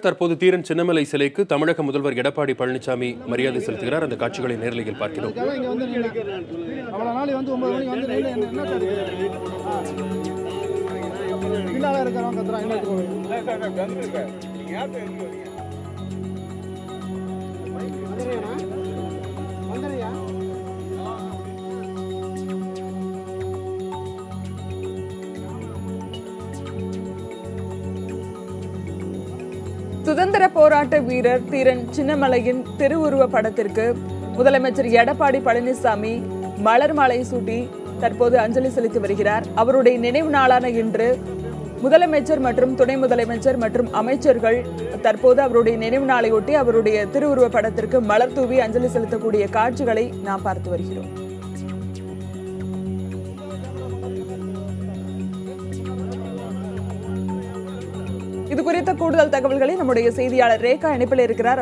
தற்போது தீரன் சின்னமலை சிலைக்கு தமிழக முதல்வர் எடப்பாடி பழனிசாமி மரியாதை செலுத்துகிறார். அந்த காட்சிகளை நேரலையில் பார்க்கிறோம். சுதந்திர போராட்ட வீரர் தீரன் சின்னமலையின் திருவுருவ படத்திற்கு முதலமைச்சர் எடப்பாடி பழனிசாமி மலர் மாலை சூட்டி தற்போது அஞ்சலி செலுத்தி வருகிறார். அவருடைய நினைவு நாளான இன்று முதலமைச்சர் மற்றும் துணை முதலமைச்சர் மற்றும் அமைச்சர்கள் தற்போது அவருடைய நினைவு நாளையொட்டி அவருடைய திருவுருவ படத்திற்கு மலர் தூவி அஞ்சலி செலுத்தக்கூடிய காட்சிகளை நாம் பார்த்து வருகிறோம். இது குறித்த கூடுதல் தகவல்களை நம்முடைய செய்தியாளர் ரேகா இணைப்பில் இருக்கிறார்.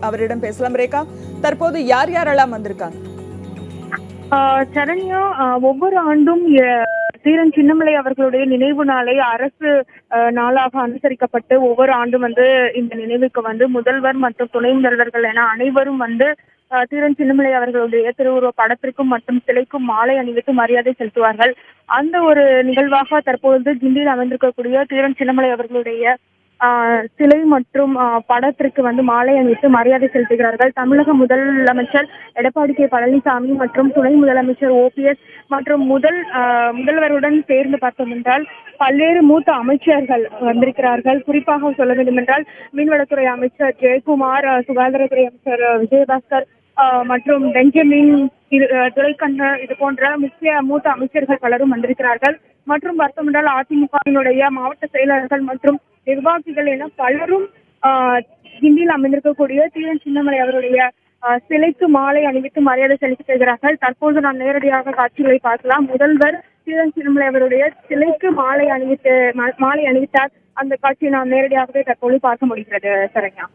அவரிடம் பேசலாம். ரேகா, தற்போது யார் யாரெல்லாம் வந்திருக்காங்க? சரண்யா, ஒவ்வொரு ஆண்டும் தீரன் சின்னமலை அவர்களுடைய நினைவு நாளை அரசு நாளாக அனுசரிக்கப்பட்டு ஒவ்வொரு ஆண்டும் இந்த நினைவுக்கு முதல்வர் மற்றும் துணை முதல்வர்கள் என அனைவரும் தீரன் சின்னமலை அவர்களுடைய திருவுருவ படத்திற்கும் மற்றும் சிலைக்கும் மாலை அணிவித்து மரியாதை செலுத்துவார்கள். அந்த ஒரு நிகழ்வாக தற்பொழுது கிண்டியில் அமைந்திருக்கக்கூடிய தீரன் சின்னமலை அவர்களுடைய சிலை மற்றும் படத்திற்கு மாலை அணிவித்து மரியாதை செலுத்துகிறார்கள். தமிழக முதலமைச்சர் எடப்பாடி கே பழனிசாமி மற்றும் துணை முதலமைச்சர் OPS மற்றும் முதல்வருடன் சேர்ந்து பார்த்தோம் என்றால் பல்வேறு மூத்த அமைச்சர்கள் வந்திருக்கிறார்கள். குறிப்பாக சொல்ல வேண்டும் என்றால் மீன்வளத்துறை அமைச்சர் ஜெயக்குமார், சுகாதாரத்துறை அமைச்சர் விஜயபாஸ்கர் மற்றும் பெஞ்சமின் துரைக்கண்ணு இது போன்ற முக்கிய மூத்த அமைச்சர்கள் பலரும் வந்திருக்கிறார்கள். மற்றும் பார்த்தோம் என்றால் அதிமுகவினுடைய மாவட்ட செயலாளர்கள் மற்றும் நிர்வாகிகள் என பலரும் கிண்டியில் அமைந்திருக்கக்கூடிய தீரன் சின்னமலை அவருடைய சிலைக்கு மாலை அணிவித்து மரியாதை செலுத்துகிறார்கள். தற்போது நாம் நேரடியாக காட்சிகளை பார்க்கலாம். முதல்வர் தீரன் சின்னமலை அவருடைய சிலைக்கு மாலை அணிவித்தார். அந்த காட்சியை நாம் நேரடியாகவே தற்போது பார்க்க முடிகிறது. சரண்யா.